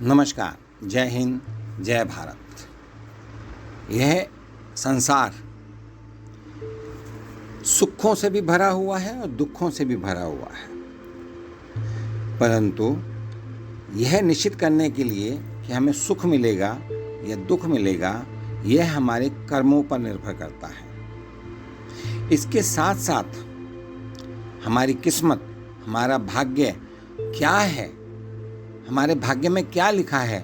नमस्कार, जय हिंद, जय भारत। यह संसार सुखों से भी भरा हुआ है और दुखों से भी भरा हुआ है, परंतु यह निश्चित करने के लिए कि हमें सुख मिलेगा या दुख मिलेगा, यह हमारे कर्मों पर निर्भर करता है। इसके साथ साथ हमारी किस्मत, हमारा भाग्य क्या है, हमारे भाग्य में क्या लिखा है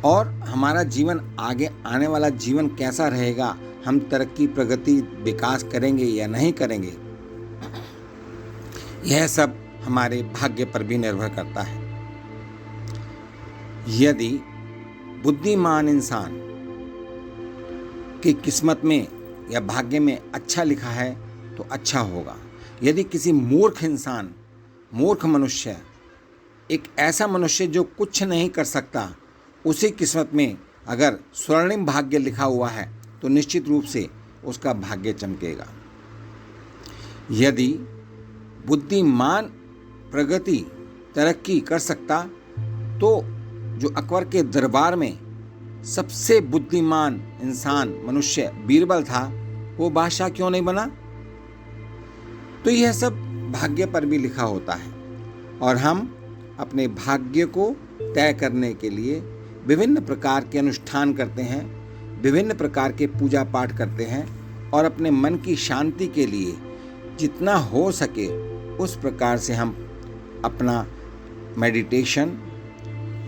और हमारा जीवन, आगे आने वाला जीवन कैसा रहेगा, हम तरक्की, प्रगति, विकास करेंगे या नहीं करेंगे, यह सब हमारे भाग्य पर भी निर्भर करता है। यदि बुद्धिमान इंसान की किस्मत में या भाग्य में अच्छा लिखा है तो अच्छा होगा। यदि किसी मूर्ख इंसान, मूर्ख मनुष्य, एक ऐसा मनुष्य जो कुछ नहीं कर सकता, उसी किस्मत में अगर स्वर्णिम भाग्य लिखा हुआ है तो निश्चित रूप से उसका भाग्य चमकेगा। यदि बुद्धिमान प्रगति, तरक्की कर सकता तो जो अकबर के दरबार में सबसे बुद्धिमान इंसान, मनुष्य बीरबल था, वो बादशाह क्यों नहीं बना? तो यह सब भाग्य पर भी लिखा होता है और हम अपने भाग्य को तय करने के लिए विभिन्न प्रकार के अनुष्ठान करते हैं, विभिन्न प्रकार के पूजा पाठ करते हैं और अपने मन की शांति के लिए जितना हो सके उस प्रकार से हम अपना मेडिटेशन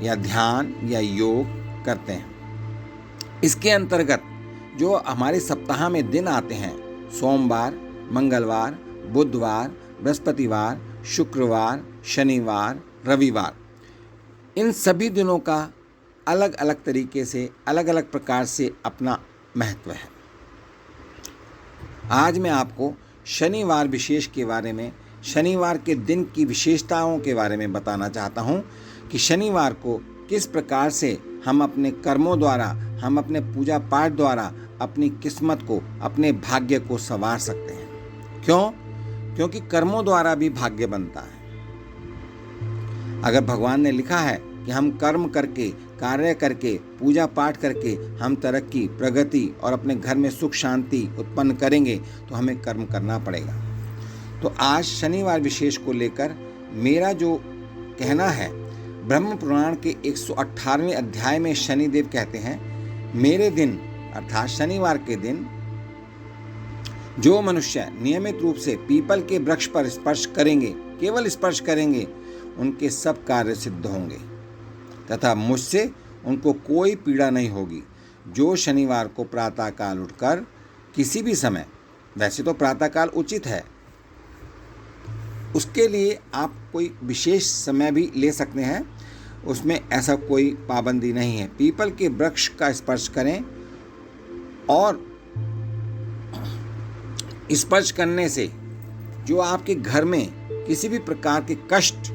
या ध्यान या योग करते हैं। इसके अंतर्गत जो हमारे सप्ताह में दिन आते हैं, सोमवार, मंगलवार, बुधवार, बृहस्पतिवार, शुक्रवार, शनिवार, रविवार, इन सभी दिनों का अलग अलग तरीके से, अलग अलग प्रकार से अपना महत्व है। आज मैं आपको शनिवार विशेष के बारे में, शनिवार के दिन की विशेषताओं के बारे में बताना चाहता हूँ कि शनिवार को किस प्रकार से हम अपने कर्मों द्वारा, हम अपने पूजा पाठ द्वारा अपनी किस्मत को, अपने भाग्य को संवार सकते हैं। क्यों? क्योंकि कर्मों द्वारा भी भाग्य बनता है। अगर भगवान ने लिखा है कि हम कर्म करके, कार्य करके, पूजा पाठ करके हम तरक्की, प्रगति और अपने घर में सुख शांति उत्पन्न करेंगे, तो हमें कर्म करना पड़ेगा। तो आज शनिवार विशेष को लेकर मेरा जो कहना है, ब्रह्म पुराण के 118वें अध्याय में शनिदेव कहते हैं, मेरे दिन अर्थात शनिवार के दिन जो मनुष्य नियमित रूप से पीपल के वृक्ष पर स्पर्श करेंगे, केवल स्पर्श करेंगे, उनके सब कार्य सिद्ध होंगे तथा मुझसे उनको कोई पीड़ा नहीं होगी। जो शनिवार को प्रातःकाल उठकर किसी भी समय, वैसे तो प्रातःकाल उचित है, उसके लिए आप कोई विशेष समय भी ले सकते हैं, उसमें ऐसा कोई पाबंदी नहीं है। पीपल के वृक्ष का स्पर्श करें और स्पर्श करने से जो आपके घर में किसी भी प्रकार के कष्ट,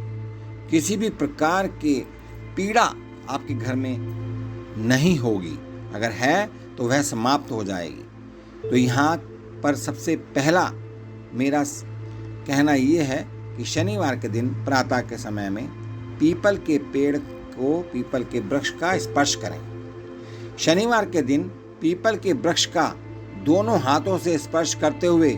किसी भी प्रकार के पीड़ा आपके घर में नहीं होगी, अगर है तो वह समाप्त हो जाएगी। तो यहाँ पर सबसे पहला मेरा कहना ये है कि शनिवार के दिन प्रातः के समय में पीपल के पेड़ को, पीपल के वृक्ष का स्पर्श करें। शनिवार के दिन पीपल के वृक्ष का दोनों हाथों से स्पर्श करते हुए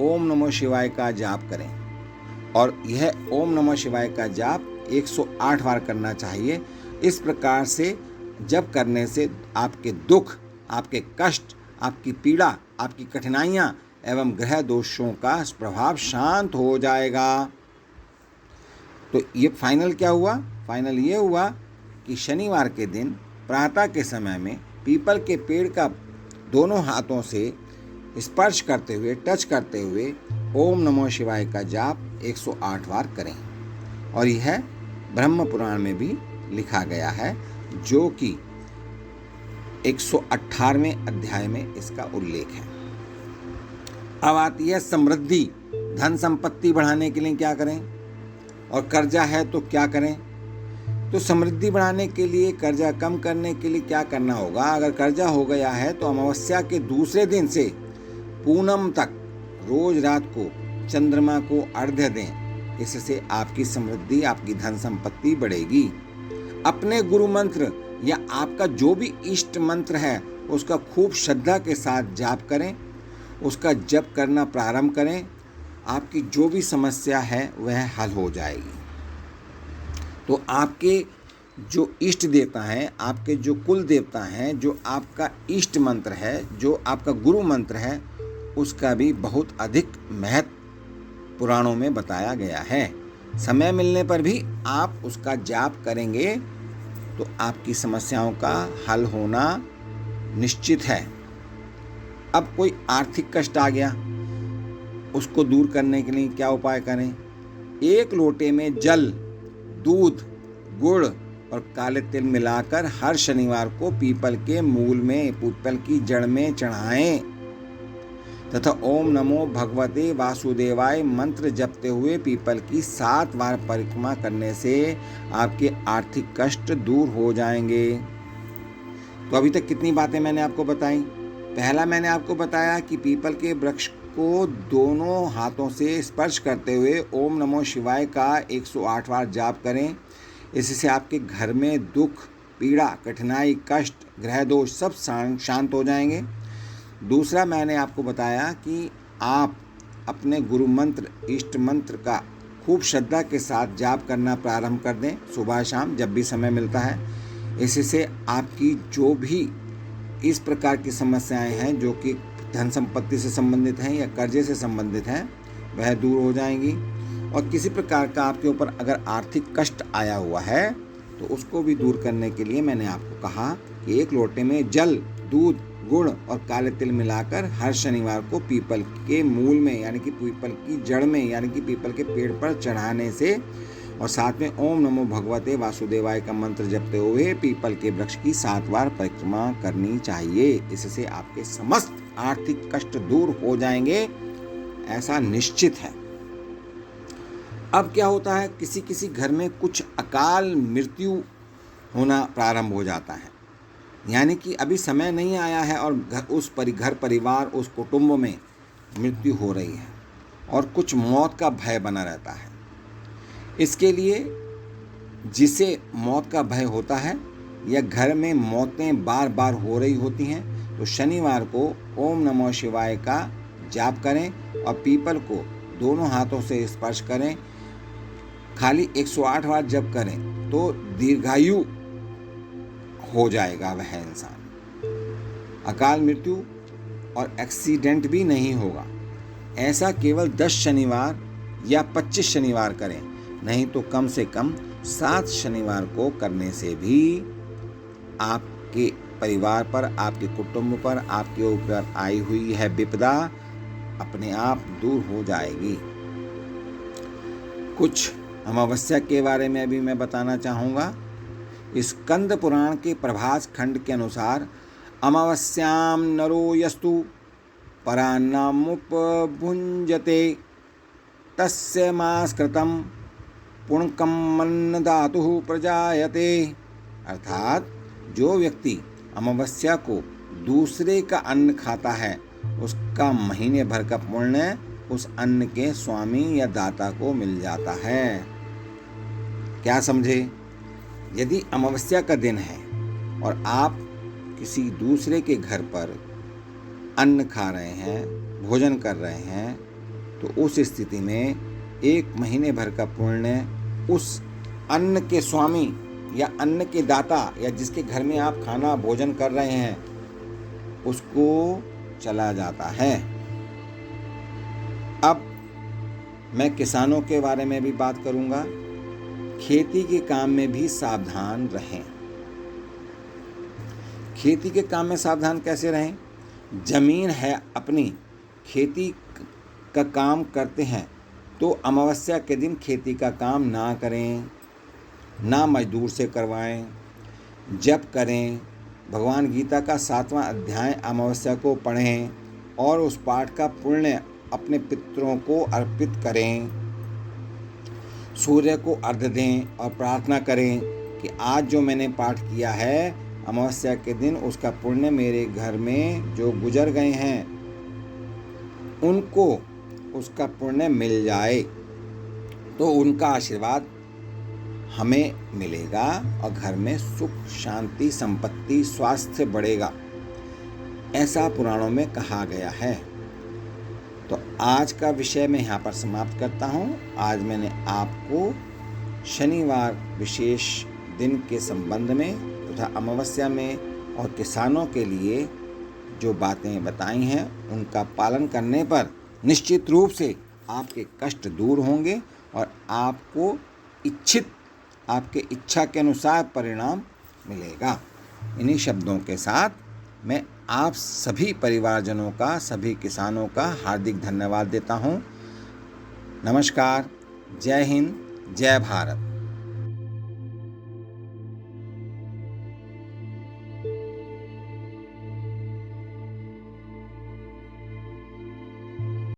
ओम नमः शिवाय का जाप करें और यह ओम नमः शिवाय का जाप 108 बार करना चाहिए। इस प्रकार से जब करने से आपके दुख, आपके कष्ट, आपकी पीड़ा, आपकी कठिनाइयाँ एवं ग्रह दोषों का प्रभाव शांत हो जाएगा। तो ये फाइनल क्या हुआ? फाइनल ये हुआ कि शनिवार के दिन प्रातः के समय में पीपल के पेड़ का दोनों हाथों से स्पर्श करते हुए, टच करते हुए ओम नमः शिवाय का जाप 108 बार करें। और यह ब्रह्म पुराण में भी लिखा गया है, जो कि 118वें अध्याय में इसका उल्लेख है। अब आती है समृद्धि। धन संपत्ति बढ़ाने के लिए क्या करें और कर्जा है तो क्या करें? तो समृद्धि बढ़ाने के लिए, कर्जा कम करने के लिए क्या करना होगा? अगर कर्जा हो गया है तो अमावस्या के दूसरे दिन से पूनम तक रोज रात को चंद्रमा को अर्घ्य दें। इससे आपकी समृद्धि, आपकी धन संपत्ति बढ़ेगी। अपने गुरु मंत्र या आपका जो भी इष्ट मंत्र है उसका खूब श्रद्धा के साथ जाप करें, उसका जप करना प्रारंभ करें। आपकी जो भी समस्या है वह हल हो जाएगी। तो आपके जो इष्ट देवता हैं, आपके जो कुल देवता हैं, जो आपका इष्ट मंत्र है, जो आपका गुरु मंत्र है, उसका भी बहुत अधिक महत्व पुराणों में बताया गया है। समय मिलने पर भी आप उसका जाप करेंगे तो आपकी समस्याओं का हल होना निश्चित है। अब कोई आर्थिक कष्ट आ गया, उसको दूर करने के लिए क्या उपाय करें? 1 लोटे में जल, दूध, गुड़ और काले तिल मिलाकर हर शनिवार को पीपल के मूल में, पीपल की जड़ में चढ़ाएं तथा ओम नमो भगवते वासुदेवाय मंत्र जपते हुए पीपल की 7 बार परिक्रमा करने से आपके आर्थिक कष्ट दूर हो जाएंगे। तो अभी तक कितनी बातें मैंने आपको बताई। पहला मैंने आपको बताया कि पीपल के वृक्ष को दोनों हाथों से स्पर्श करते हुए ओम नमो शिवाय का 108 बार जाप करें। इससे आपके घर में दुख, पीड़ा, कठिनाई, कष्ट, ग्रह दोष सब शांत हो जाएंगे। दूसरा मैंने आपको बताया कि आप अपने गुरु मंत्र, इष्ट मंत्र का खूब श्रद्धा के साथ जाप करना प्रारंभ कर दें, सुबह शाम जब भी समय मिलता है। इससे आपकी जो भी इस प्रकार की समस्याएं हैं जो कि धन संपत्ति से संबंधित हैं या कर्जे से संबंधित हैं, वह दूर हो जाएंगी। और किसी प्रकार का आपके ऊपर अगर आर्थिक कष्ट आया हुआ है तो उसको भी दूर करने के लिए मैंने आपको कहा कि 1 लोटे में जल, दूध, गुड़ और काले तिल मिलाकर हर शनिवार को पीपल के मूल में यानी कि पीपल की जड़ में यानी कि पीपल के पेड़ पर चढ़ाने से और साथ में ओम नमो भगवते वासुदेवाय का मंत्र जपते हुए पीपल के वृक्ष की 7 बार परिक्रमा करनी चाहिए। इससे आपके समस्त आर्थिक कष्ट दूर हो जाएंगे, ऐसा निश्चित है। अब क्या होता है, किसी किसी घर में कुछ अकाल मृत्यु होना प्रारंभ हो जाता है, यानी कि अभी समय नहीं आया है और घर परिवार, उस कुटुंब में मृत्यु हो रही है और कुछ मौत का भय बना रहता है। इसके लिए जिसे मौत का भय होता है या घर में मौतें बार बार हो रही होती हैं, तो शनिवार को ओम नमो शिवाय का जाप करें और पीपल को दोनों हाथों से स्पर्श करें। खाली 108 बार जप करें तो दीर्घायु हो जाएगा वह इंसान, अकाल मृत्यु और एक्सीडेंट भी नहीं होगा। ऐसा केवल 10 शनिवार या 25 शनिवार करें, नहीं तो कम से कम 7 शनिवार को करने से भी आपके परिवार पर, आपके कुटुंब पर, आपके ऊपर आई हुई है विपदा अपने आप दूर हो जाएगी। कुछ अमावस्या के बारे में अभी मैं बताना चाहूँगा। स्कंद पुराण के प्रभास खंड के अनुसार अमावस्याम नरो यस्तु परान्नामुपभुञ्जते तस्य मास्कृतं पुण्कं मन्नदातुः प्रजायते। अर्थात जो व्यक्ति अमावस्या को दूसरे का अन्न खाता है उसका महीने भर का पुण्य उस अन्न के स्वामी या दाता को मिल जाता है। क्या समझे? यदि अमावस्या का दिन है और आप किसी दूसरे के घर पर अन्न खा रहे हैं, भोजन कर रहे हैं, तो उस स्थिति में 1 महीने भर का पुण्य उस अन्न के स्वामी या अन्न के दाता या जिसके घर में आप खाना भोजन कर रहे हैं उसको चला जाता है। अब मैं किसानों के बारे में भी बात करूंगा। खेती के काम में भी सावधान रहें। खेती के काम में सावधान कैसे रहें? जमीन है अपनी, खेती का काम करते हैं तो अमावस्या के दिन खेती का काम ना करें, ना मजदूर से करवाएं, जप करें। भगवान गीता का 7वां अध्याय अमावस्या को पढ़ें और उस पाठ का पुण्य अपने पितरों को अर्पित करें। सूर्य को अर्घ्य दें और प्रार्थना करें कि आज जो मैंने पाठ किया है अमावस्या के दिन उसका पुण्य मेरे घर में जो गुजर गए हैं उनको उसका पुण्य मिल जाए, तो उनका आशीर्वाद हमें मिलेगा और घर में सुख, शांति, संपत्ति, स्वास्थ्य बढ़ेगा, ऐसा पुराणों में कहा गया है। तो आज का विषय मैं यहाँ पर समाप्त करता हूँ। आज मैंने आपको शनिवार विशेष दिन के संबंध में तथा अमावस्या में और किसानों के लिए जो बातें बताई हैं, उनका पालन करने पर निश्चित रूप से आपके कष्ट दूर होंगे और आपको आपके इच्छा के अनुसार परिणाम मिलेगा। इन्हीं शब्दों के साथ मैं आप सभी परिवारजनों का, सभी किसानों का हार्दिक धन्यवाद देता हूँ। नमस्कार। जय हिंद, जय भारत।